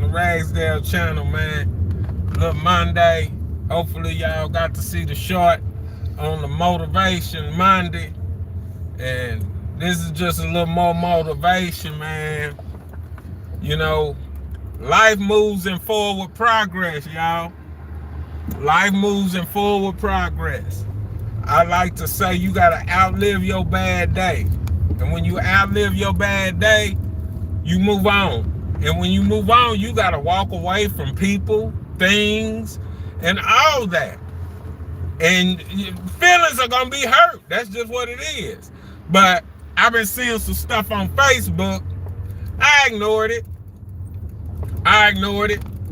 Ragsdale channel, man. Little Monday. Hopefully y'all got to see the short on the Motivation Monday. And this is just a little more motivation, man. You know, life moves in forward progress, y'all. Life moves in forward progress. I like to say you gotta outlive your bad day. And when you outlive your bad day, you move on. And when you move on, you gotta walk away from people, things, and all that. And feelings are gonna be hurt. That's just what it is. But I've been seeing some stuff on Facebook. I ignored it.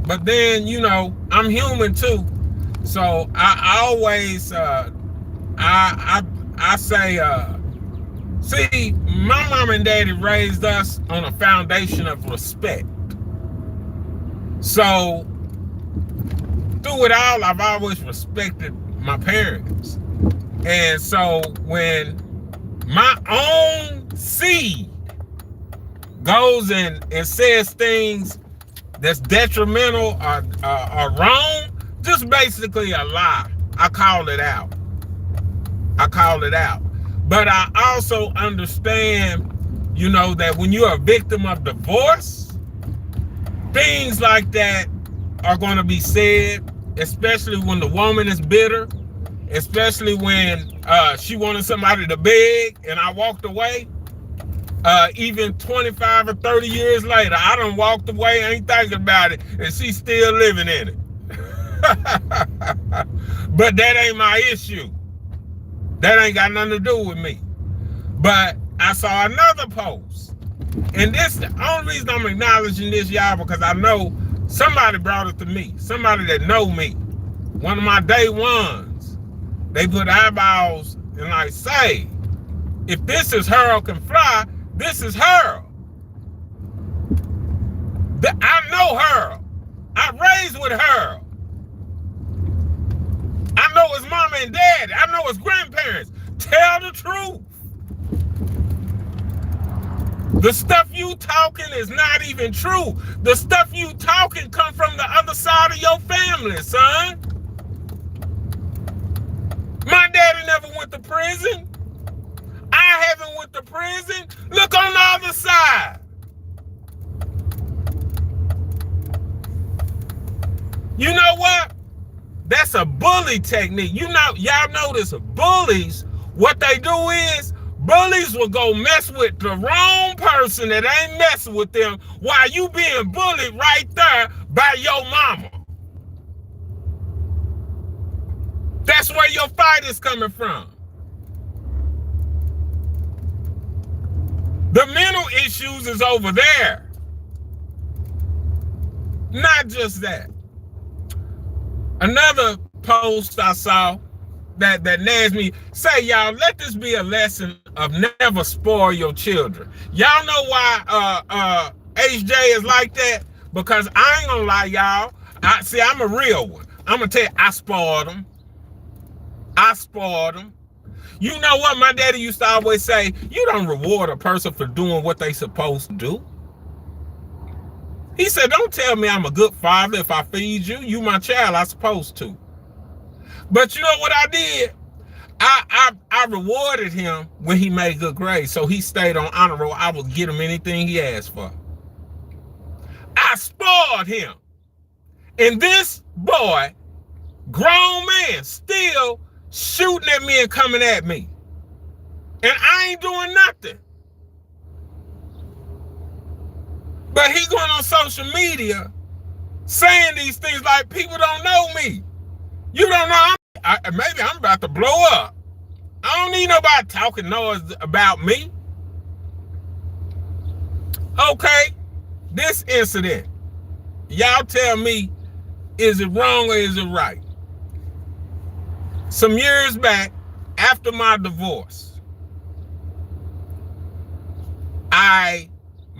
But then, you know, I'm human too. So I always I say, see, my mom and daddy raised us on a foundation of respect. So through it all, I've always respected my parents. And so when my own seed goes and says things that's detrimental or wrong, just basically a lie, I call it out. But I also understand, you know, that when you're a victim of divorce, things like that are going to be said, especially when the woman is bitter, especially when she wanted somebody to beg and I walked away. Even 25 or 30 years later, I done walked away, ain't thinking about it, and she's still living in it. But that ain't my issue. That ain't got nothing to do with me. But I saw another post. And this, the only reason I'm acknowledging this, y'all, because I know somebody brought it to me. Somebody that know me. One of my day ones. They put eyeballs and like, say, if this is Harold Can Fly, this is Harold. I know Harold. I raised with Harold. I know his mama and dad. I know his grandparents. Tell the truth. The stuff you talking is not even true. The stuff you talking come from the other side of your family, son. My daddy never went to prison. I haven't went to prison. Look on the other side. You know what? That's a bully technique. You know, y'all notice bullies, what they do is, bullies will go mess with the wrong person that ain't messing with them while you being bullied right there by your mama. That's where your fight is coming from. The mental issues is over there. Not just that. Another post I saw that nags me, say, y'all, let this be a lesson of never spoil your children. Y'all know why HJ is like that? Because I ain't gonna lie, y'all. I'm a real one. I'm gonna tell you, I spoiled them. You know what my daddy used to always say? You don't reward a person for doing what they supposed to do. He said, don't tell me I'm a good father if I feed you. You my child, I supposed to. But you know what I did? I rewarded him when he made good grades. So he stayed on honor roll. I would get him anything he asked for. I spoiled him. And this boy, grown man, still shooting at me and coming at me. And I ain't doing nothing. But he going on social media saying these things like people don't know me. You don't know, maybe I'm about to blow up. I don't need nobody talking noise about me. Okay, this incident, y'all tell me, is it wrong or is it right? Some years back, after my divorce,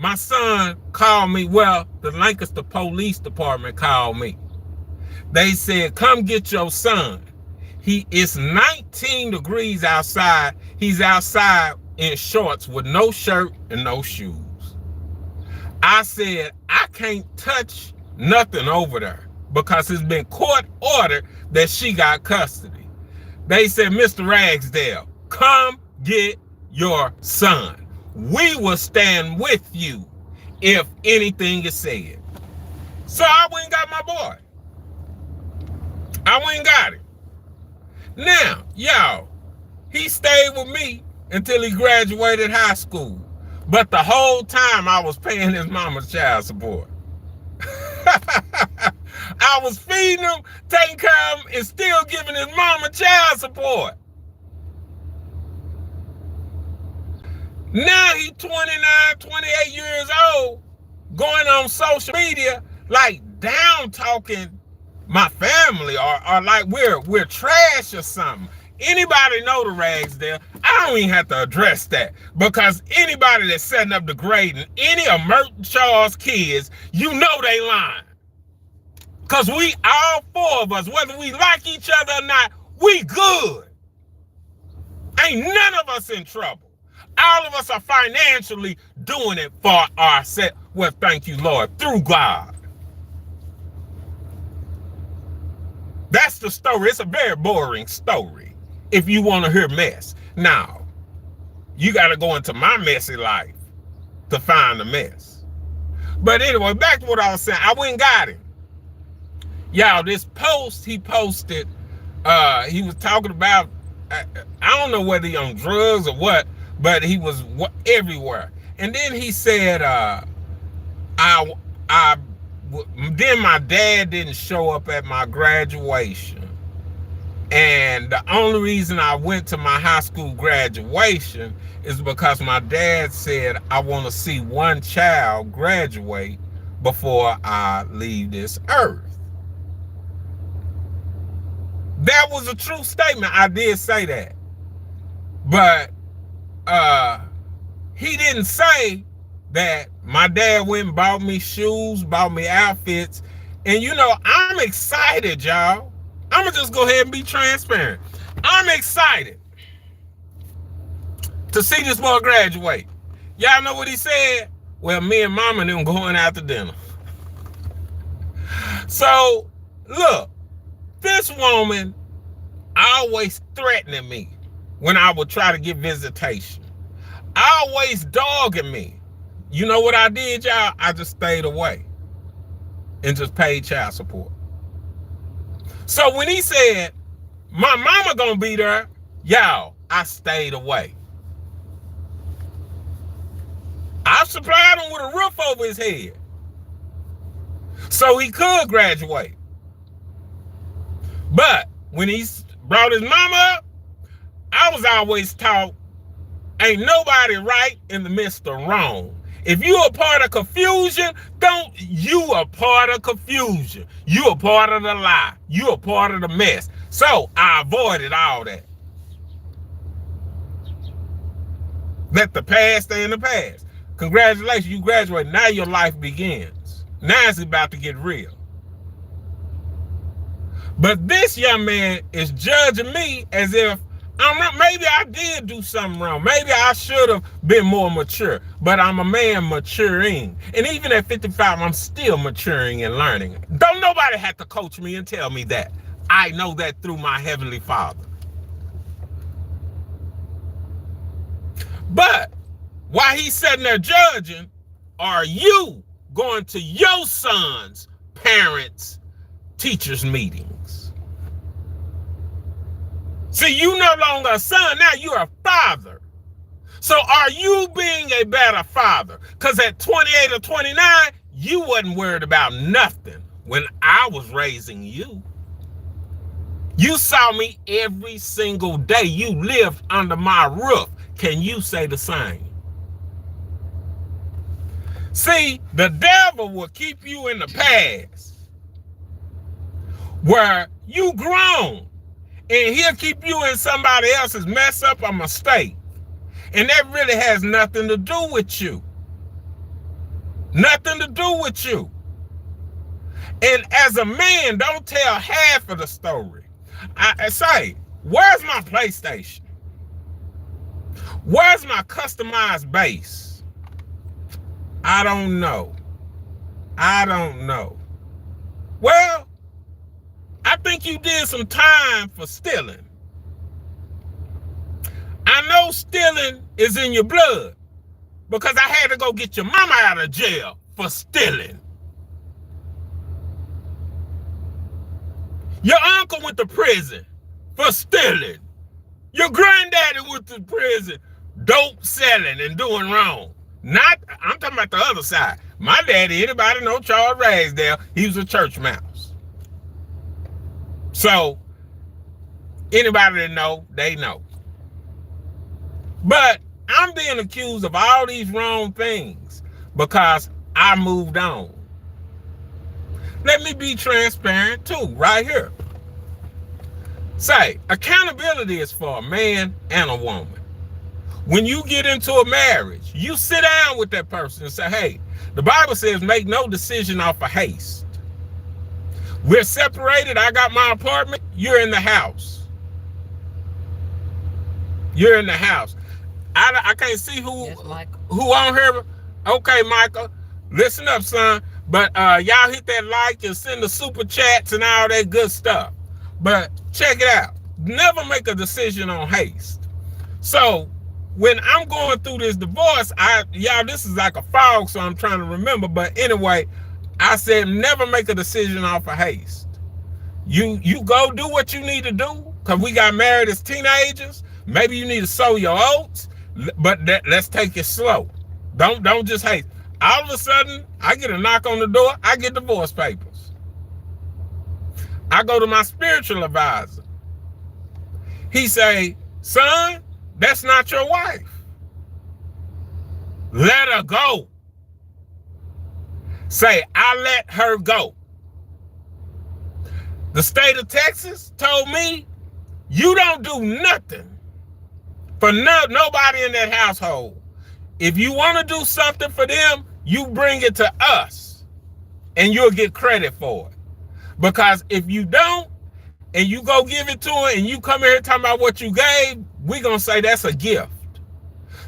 my son called me. Well, the Lancaster Police Department called me. They said, come get your son. It's 19 degrees outside. He's outside in shorts with no shirt and no shoes. I said, I can't touch Nothing over there because it's been court ordered that she got custody. They said, Mr. Ragsdale, come get your son. We will stand with you if anything is said. So I went and got my boy. I went and got him. Now, y'all, he stayed with me until he graduated high school. But the whole time I was paying his mama's child support. I was feeding him, taking care of him, and still giving his mama child support. Now he's 29, 28 years old, going on social media, like down talking my family or like we're trash or something. Anybody know the Ragsdale? I don't even have to address that because anybody that's setting up the grading, any of Merton Charles kids, you know they lying. Because we, all four of us, whether we like each other or not, we good. Ain't none of us in trouble. All of us are financially doing it for ourselves. Well, thank you, Lord, through God. That's the story. It's a very boring story if you want to hear mess. Now, you got to go into my messy life to find the mess. But anyway, back to what I was saying. I went and got him. Y'all, this post he posted, he was talking about, I don't know whether he on drugs or what, but he was everywhere. And then he said, then my dad didn't show up at my graduation. And the only reason I went to my high school graduation is because my dad said, I want to see one child graduate before I leave this earth. That was a true statement. I did say that. But he didn't say that my dad went and bought me shoes, bought me outfits. And you know, I'm excited, y'all. I'm going to just go ahead and be transparent. I'm excited to see this boy graduate. Y'all know what he said? Well, me and mama and them going out to dinner. So, look, this woman always threatening me when I would try to get visitation. Always dogging me. You know what I did, y'all? I just stayed away and just paid child support. So when he said, my mama gonna be there, y'all, I stayed away. I supplied him with a roof over his head so he could graduate. But when he brought his mama up, I was always taught, ain't nobody right in the midst of wrong. If you a part of confusion, you a part of confusion. You a part of the lie. You a part of the mess. So I avoided all that. Let the past stay in the past. Congratulations, you graduated. Now your life begins. Now it's about to get real. But this young man is judging me as if maybe I did do something wrong. Maybe I should have been more mature. But I'm a man maturing. And even at 55, I'm still maturing and learning. Don't nobody have to coach me and tell me that. I know that through my Heavenly Father. But while he's sitting there judging, are you going to your son's parents' teachers' meetings? See, you no longer a son, now you're a father. So are you being a better father? Because at 28 or 29, you wasn't worried about nothing when I was raising you. You saw me every single day. You lived under my roof. Can you say the same? See, the devil will keep you in the past where you grown. And he'll keep you in somebody else's mess up or mistake. And that really has nothing to do with you. Nothing to do with you. And as a man, don't tell half of the story. I say, where's my PlayStation? Where's my customized bass? I don't know. I don't know. Well, I think you did some time for stealing. I know stealing is in your blood because I had to go get your mama out of jail for stealing. Your uncle went to prison for stealing. Your granddaddy went to prison dope selling and doing wrong. I'm talking about the other side. My daddy, anybody know Charles Ragsdale, he was a church mouse. So, anybody that know, they know. But I'm being accused of all these wrong things because I moved on. Let me be transparent too, right here. Say, accountability is for a man and a woman. When you get into a marriage, you sit down with that person and say, hey, the Bible says make no decision off of haste. We're separated. I got my apartment. You're in the house. You're in the house. I can't see who on here. Okay, Michael, listen up, son. But y'all hit that like and send the super chats and all that good stuff. But check it out. Never make a decision on haste. So when I'm going through this divorce, y'all, this is like a fog, so I'm trying to remember. But anyway, I said never make a decision off of haste. You go do what you need to do, because we got married as teenagers. Maybe you need to sow your oats, but let's take it slow. Don't just haste. All of a sudden, I get a knock on the door, I get divorce papers. I go to my spiritual advisor. He say, son, that's not your wife. Let her go. Say, I let her go. The state of Texas told me, you don't do nothing for nobody in that household. If you want to do something for them, you bring it to us and you'll get credit for it. Because if you don't, and you go give it to her and you come here talking about what you gave, we're going to say that's a gift.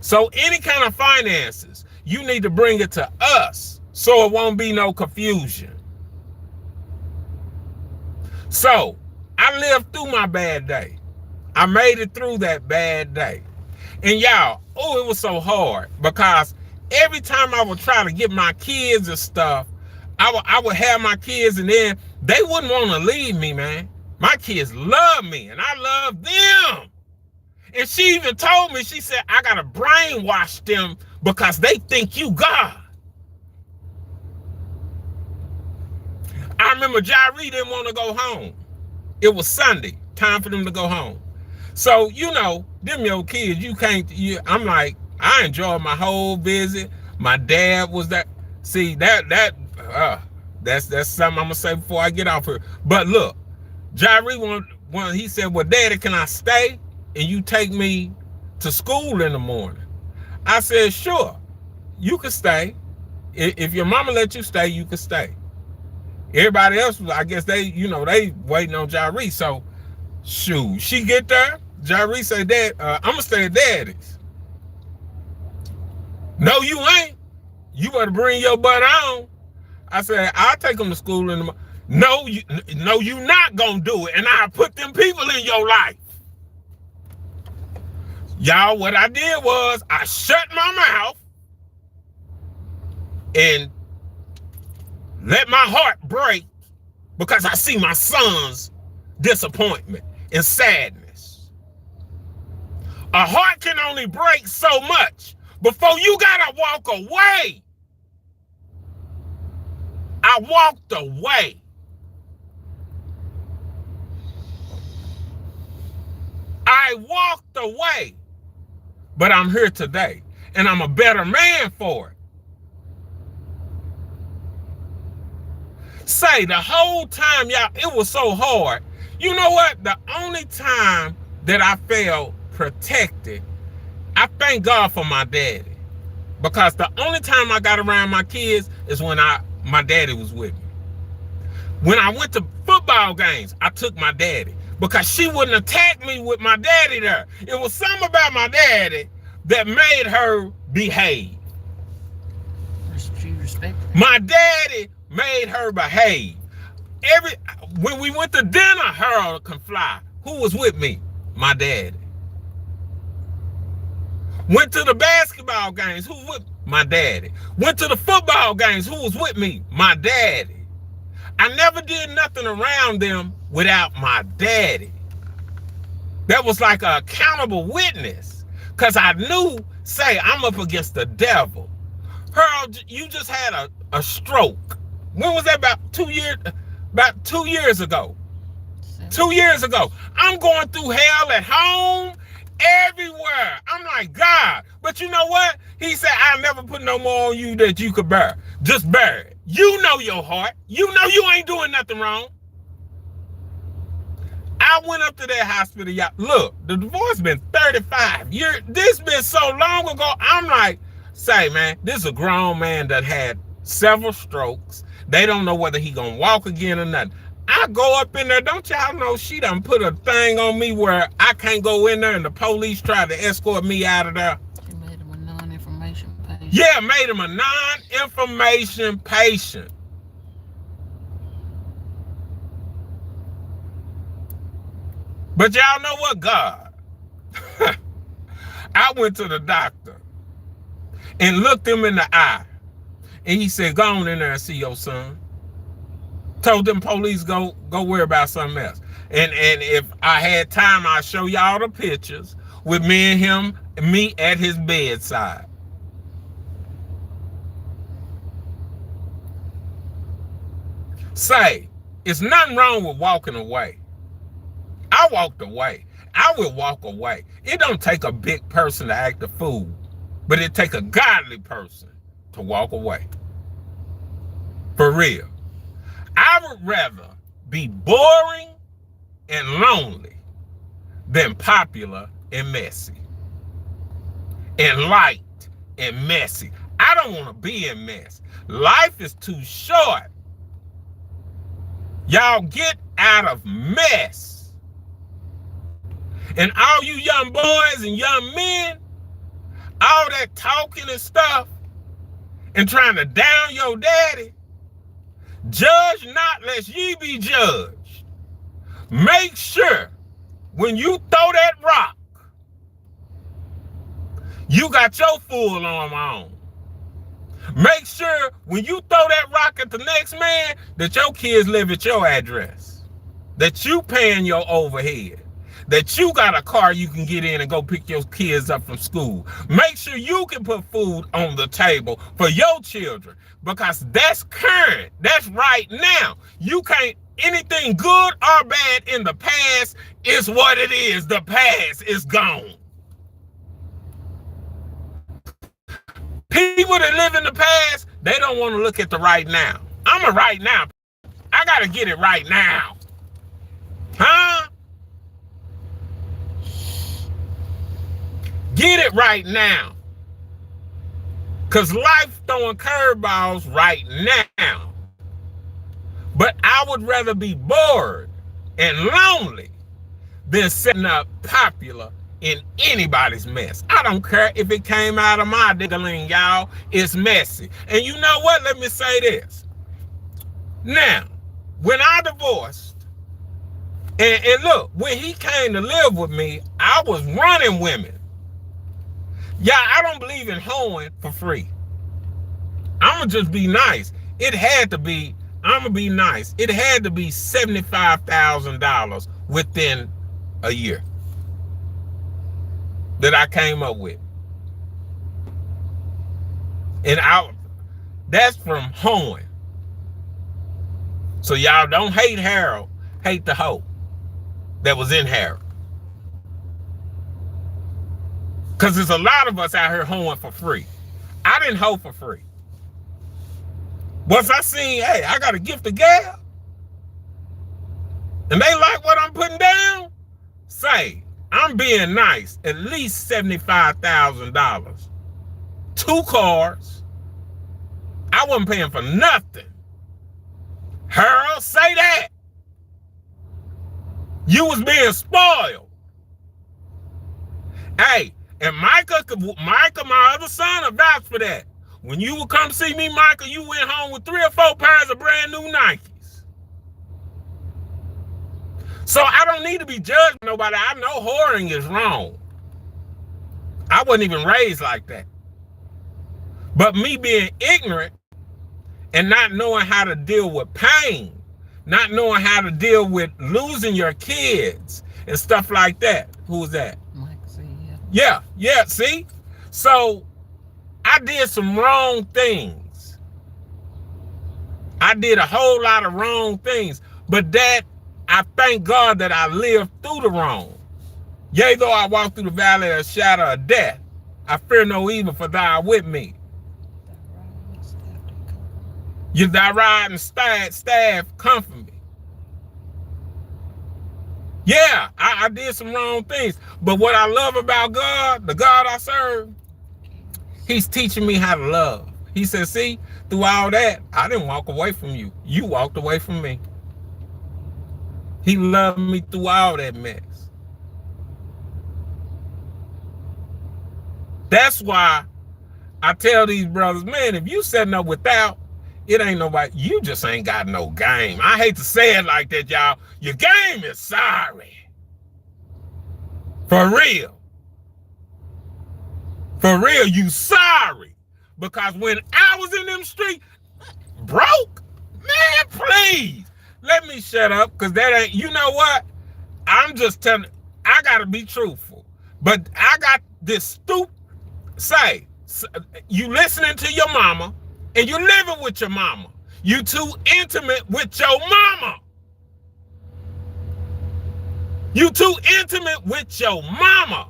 So any kind of finances, you need to bring it to us so it won't be no confusion. So I lived through my bad day. I made it through that bad day. And y'all, it was so hard because every time I would try to get my kids and stuff, I would have my kids and then they wouldn't want to leave me, man. My kids love me and I love them. And she even told me, she said, I got to brainwash them because they think you God. I remember Jyree didn't want to go home. It was Sunday, time for them to go home. So, you know, them your kids, I'm like, I enjoyed my whole visit. My dad was that. See, that's something I'm going to say before I get off here. But look, Jyree, he said, well, Daddy, can I stay and you take me to school in the morning? I said, sure, you can stay. If your mama let you stay, you can stay. Everybody else, I guess they waiting on Jyree. So, shoot, she get there. Jyree say, Dad, I'm going to stay at Daddy's. No, you ain't. You better bring your butt on. I said, I'll take them to school in the morning. No, you not going to do it. And I put them people in your life. Y'all, what I did was I shut my mouth and let my heart break because I see my son's disappointment and sadness. A heart can only break so much before you gotta walk away. I walked away. I walked away. But I'm here today, and I'm a better man for it. Say, the whole time, y'all, it was so hard. You know what? The only time that I felt protected, I thank God for my daddy. Because the only time I got around my kids is when my daddy was with me. When I went to football games, I took my daddy. Because she wouldn't attack me with my daddy there. It was something about my daddy that made her behave. She respected. My daddy made her behave. When we went to dinner, Harold can fly. Who was with me? My daddy. Went to the basketball games. Who was with me? My daddy. Went to the football games. Who was with me? My daddy. I never did nothing around them without my daddy. That was like an accountable witness. Because I knew, say, I'm up against the devil. Harold, you just had a stroke. When was that? About 2 years? About 2 years ago. 2 years ago. I'm going through hell at home, everywhere. I'm like, God. But you know what? He said, I'll never put no more on you that you could bear. Just bear it. You know your heart. You know you ain't doing nothing wrong. I went up to that hospital. Y'all. Look, the divorce been 35 years. This been so long ago. I'm like, say, man, this is a grown man that had several strokes. They don't know whether he gonna walk again or nothing. I go up in there. Don't y'all know she done put a thing on me where I can't go in there and the police tried to escort me out of there? She made him a non-information patient. Yeah, made him a non-information patient. But y'all know what, God? I went to the doctor and looked him in the eye. And he said, go on in there and see your son. Told them police go worry about something else. And if I had time, I'll show y'all the pictures with me and him, me at his bedside. Say, it's nothing wrong with walking away. I walked away. I will walk away. It don't take a big person to act a fool, but it take a godly person to walk away. For real. I would rather be boring and lonely than popular and messy. And liked and messy. I don't want to be in mess. Life is too short. Y'all get out of mess. And all you young boys and young men, all that talking and stuff and trying to down your daddy, judge not lest ye be judged. Make sure when you throw that rock, you got your full arm on. Make sure when you throw that rock at the next man that your kids live at your address, that you paying your overhead, that you got a car you can get in and go pick your kids up from school. Make sure you can put food on the table for your children, because that's current. That's right now. You can't, anything good or bad in the past is what it is. The past is gone. People that live in the past, they don't want to look at the right now. I'm a right now. I got to get it right now. Huh? Get it right now. Because life throwing curveballs right now. But I would rather be bored and lonely than setting up popular in anybody's mess. I don't care if it came out of my diggling, y'all. It's messy. And you know what? Let me say this. Now, when I divorced, and look, when he came to live with me, I was running women. Yeah, I don't believe in hoeing for free. I'ma just be nice. It had to be, I'ma be nice. It had to be $75,000 within a year that I came up with. And that's from hoeing. So y'all don't hate Harold, hate the hoe that was in Harold. Because there's a lot of us out here hoeing for free. I didn't hoe for free. Once I seen, hey, I got a gift of gab, and they like what I'm putting down, say, I'm being nice, at least $75,000. 2 cars. I wasn't paying for nothing. Harold, say that. You was being spoiled. Hey, and Micah, my other son, will vouch for that. When you would come see me, Micah, you went home with 3 or 4 pairs of brand new Nikes. So I don't need to be judged by nobody. I know whoring is wrong. I wasn't even raised like that. But me being ignorant and not knowing how to deal with pain, not knowing how to deal with losing your kids and stuff like that. Who was that? Mike C, yeah. Yeah, see? So I did some wrong things. I did a whole lot of wrong things. But that, I thank God that I lived through the wrong. Yea, though I walk through the valley of the shadow of death, I fear no evil, for thou art with me. You thy rod and staff comfort me. Yeah, I did some wrong things. But what I love about God, the God I serve, he's teaching me how to love. He said, see, through all that, I didn't walk away from you. You walked away from me. He loved me through all that mess. That's why I tell these brothers, man, if you setting up without, it ain't nobody. You just ain't got no game. I hate to say it like that, y'all. Your game is sorry. For real. For real, you sorry. Because when I was in them streets, broke, man, please. Let me shut up, because that ain't, you know what? I'm just telling, I got to be truthful. But I got this stupid say, you listening to your mama, and you living with your mama. You too intimate with your mama. You too intimate with your mama.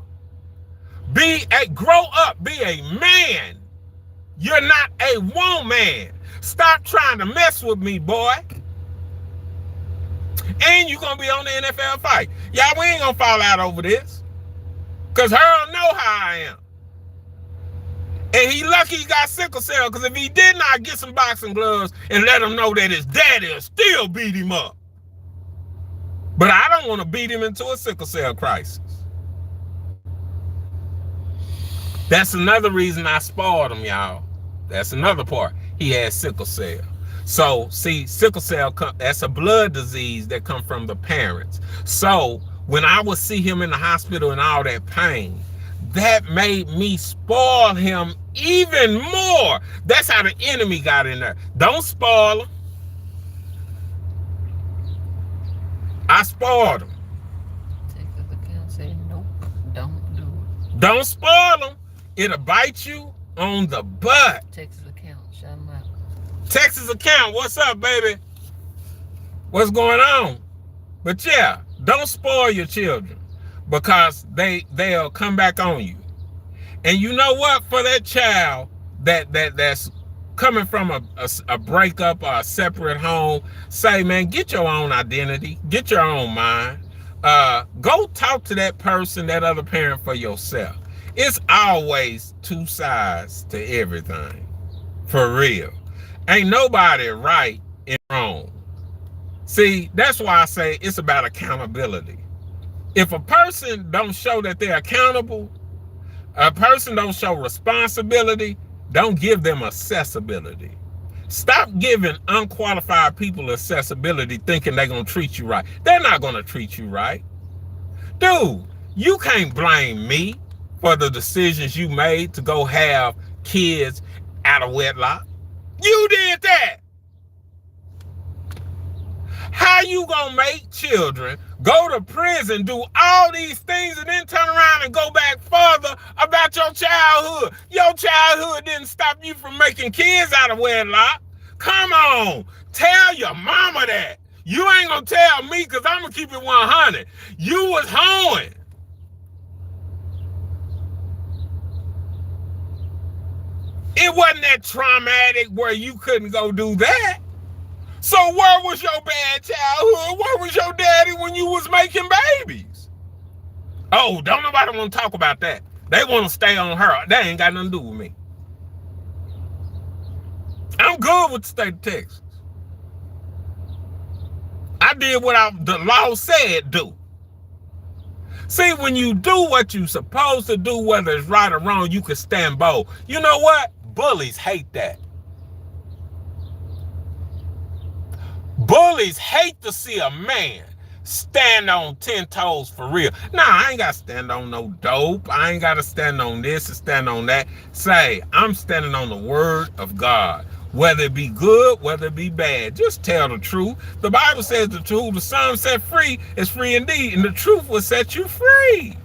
Grow up, be a man. You're not a woman. Stop trying to mess with me, boy. And you're going to be on the NFL fight. Y'all, we ain't going to fall out over this. Because Harold know how I am. And he lucky he got sickle cell, because if he did not, get some boxing gloves and let him know that his daddy will still beat him up. But I don't want to beat him into a sickle cell crisis. That's another reason I spoiled him, y'all. That's another part. He had sickle cell. So, see, sickle cell, that's a blood disease that comes from the parents. So, when I would see him in the hospital and all that pain, that made me spoil him even more. That's how the enemy got in there. Don't spoil him. I spoiled him. Texas account said, nope, don't do it. Don't spoil him. It'll bite you on the butt. Texas account, shut him out. Texas account, what's up, baby? What's going on? But yeah, don't spoil your children, because they'll come back on you. And you know what? For that child that's coming from a breakup or a separate home, say, man, get your own identity, get your own mind. Go talk to that person, that other parent, for yourself. It's always two sides to everything. For real. Ain't nobody right and wrong. See, that's why I say it's about accountability. If a person don't show that they're accountable, a person don't show responsibility, don't give them accessibility. Stop giving unqualified people accessibility thinking they're going to treat you right. They're not going to treat you right. Dude, you can't blame me for the decisions you made to go have kids out of wedlock. You did that. How you gonna make children go to prison, do all these things, and then turn around and go back further about your childhood? Your childhood didn't stop you from making kids out of wedlock. Come on, tell your mama that. You ain't gonna tell me, because I'm gonna keep it 100. You was hoeing. It wasn't that traumatic where you couldn't go do that. So where was your bad childhood? Where was your daddy when you was making babies? Oh, don't nobody want to talk about that. They want to stay on her. That ain't got nothing to do with me. I'm good with the state of Texas. I did what the law said do. See, when you do what you're supposed to do, whether it's right or wrong, you can stand bold. You know what? Bullies hate that. Bullies hate to see a man stand on 10 toes for real. Nah, I ain't got to stand on no dope. I ain't got to stand on this and stand on that. Say, I'm standing on the word of God. Whether it be good, whether it be bad, just tell the truth. The Bible says the truth, the Son set free is free indeed, and the truth will set you free.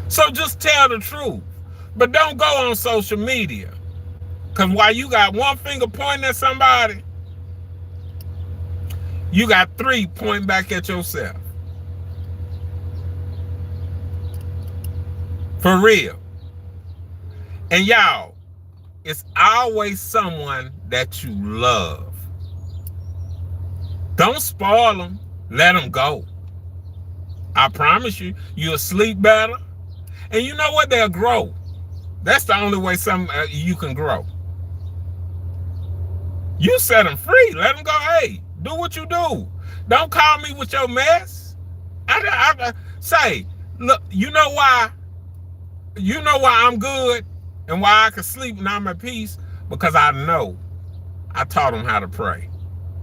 So just tell the truth. But don't go on social media. Because while you got one finger pointing at somebody, you got 3 pointing back at yourself. For real. And y'all, it's always someone that you love. Don't spoil them. Let them go. I promise you, you'll sleep better. And you know what? They'll grow. That's the only way you can grow. You set them free. Let them go. Hey, do what you do. Don't call me with your mess. I say, look, you know why? You know why I'm good and why I can sleep and I'm at peace? Because I know I taught them how to pray.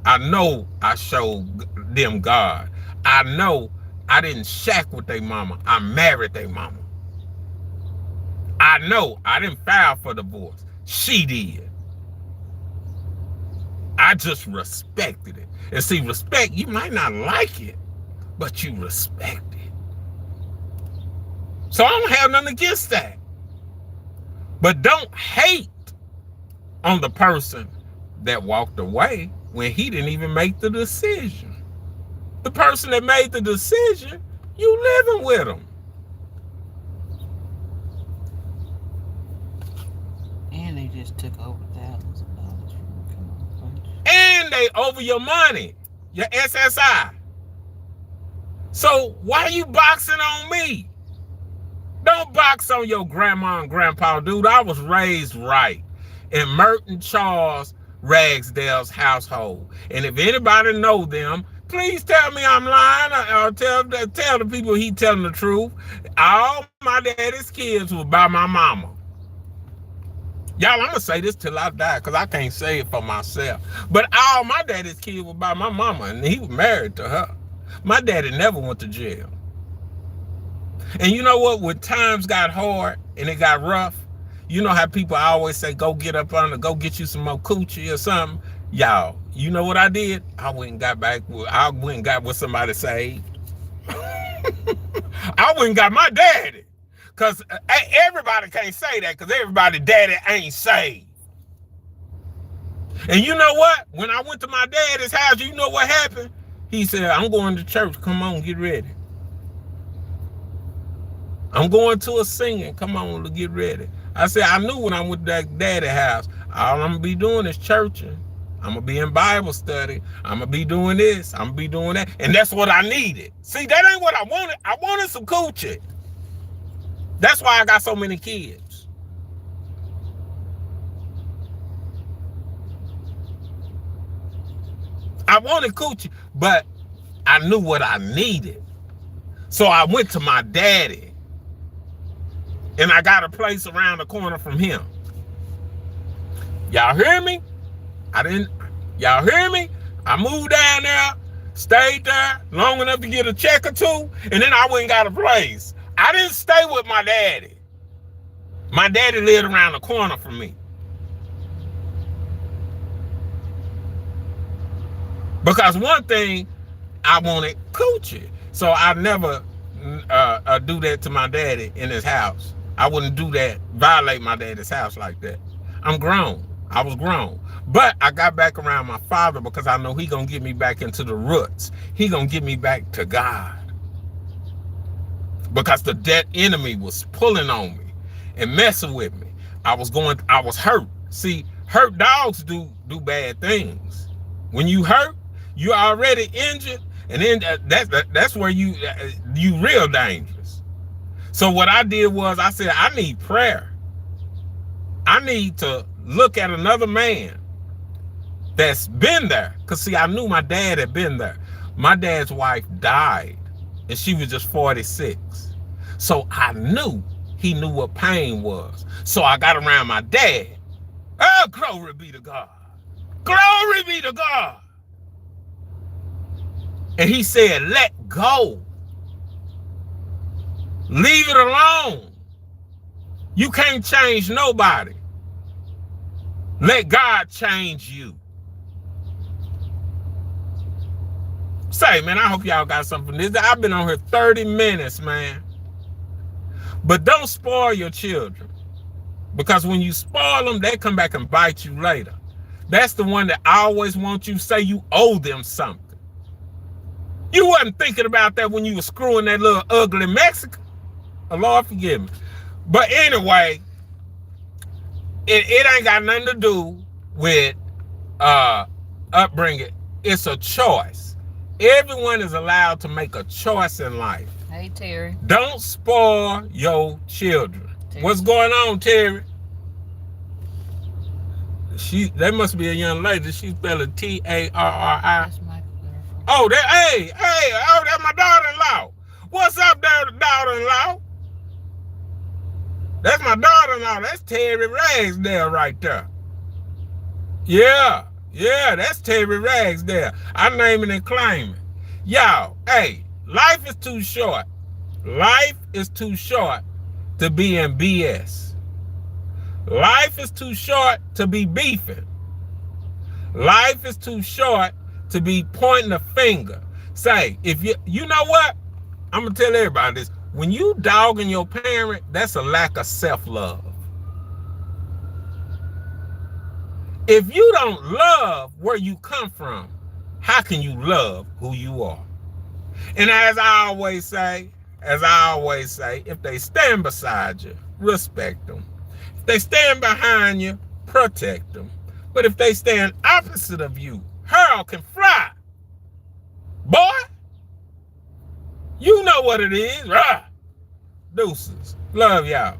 I know I showed them God. I know I didn't shack with their mama. I married their mama. I know I didn't file for divorce. She did. I just respected it. And see, respect, you might not like it, but you respect it. So I don't have nothing against that. But don't hate on the person that walked away when he didn't even make the decision. The person that made the decision, you living with them. And they just took over thousands of dollars from the And they over your money, your SSI. So why you boxing on me? Don't box on your grandma and grandpa, dude. I was raised right in Merton Charles Ragsdale's household. And if anybody know them, please tell me I'm lying or tell the people he telling the truth. All my daddy's kids were by my mama. Y'all, I'm going to say this till I die because I can't say it for myself. But all my daddy's kids were by my mama, and he was married to her. My daddy never went to jail. And you know what? When times got hard and it got rough, you know how people always say, go get up under, go get you some more coochie or something. Y'all, you know what I did? I went and got with somebody saved. I went and got my daddy. Because everybody can't say that because everybody's daddy ain't saved. And you know what? When I went to my daddy's house, you know what happened? He said, I'm going to church. Come on, get ready. I'm going to a singing. Come on, get ready. I said, I knew when I went to that daddy's house, all I'm going to be doing is churching. I'm going to be in Bible study. I'm going to be doing this. I'm going to be doing that. And that's what I needed. See, that ain't what I wanted. I wanted some coochie. That's why I got so many kids. I wanted coochie, but I knew what I needed. So I went to my daddy. And I got a place around the corner from him. Y'all hear me? Y'all hear me? I moved down there, stayed there long enough to get a check or two, and then I went and got a place. I didn't stay with my daddy. My daddy lived around the corner from me. Because one thing, I wanted coochie. So I never do that to my daddy in his house. I wouldn't do that, violate my daddy's house like that. I'm grown. I was grown. But I got back around my father because I know he gonna get me back into the roots. He gonna get me back to God. Because the dead enemy was pulling on me and messing with me. I was hurt. See, hurt dogs do bad things. When you hurt, you're already injured, and then that's where you real dangerous. So what I did was I said, I need prayer. I need to look at another man that's been there. Because see, I knew my dad had been there. My dad's wife died, and she was just 46. So I knew he knew what pain was. So I got around my dad. Oh, glory be to God. Glory be to God. And he said, let go. Leave it alone. You can't change nobody. Let God change you. Say, man, I hope y'all got something from this. I've been on here 30 minutes, man. But don't spoil your children. Because when you spoil them, they come back and bite you later. That's the one that always wants you to say you owe them something. You wasn't thinking about that when you were screwing that little ugly Mexican. Oh, Lord forgive me. But anyway, it ain't got nothing to do with upbringing. It's a choice. Everyone is allowed to make a choice in life. Hey, Terry. Don't spoil your children. Terry. What's going on, Terry? That must be a young lady. She spelled it Tarri. That's my girlfriend. Oh, that's my daughter-in-law. What's up there, daughter-in-law? That's my daughter-in-law. That's Terry Ragsdale right there. Yeah, that's Terry Ragsdale. I'm naming and claiming. Y'all, hey, life is too short. Life is too short to be in BS. Life is too short to be beefing. Life is too short to be pointing a finger. Say, if you know what? I'm going to tell everybody this. When you dogging your parent, that's a lack of self-love. If you don't love where you come from, how can you love who you are? And as I always say, if they stand beside you, respect them. If they stand behind you, protect them. But if they stand opposite of you, hell can fly. Boy, you know what it is. Rah. Deuces. Love y'all.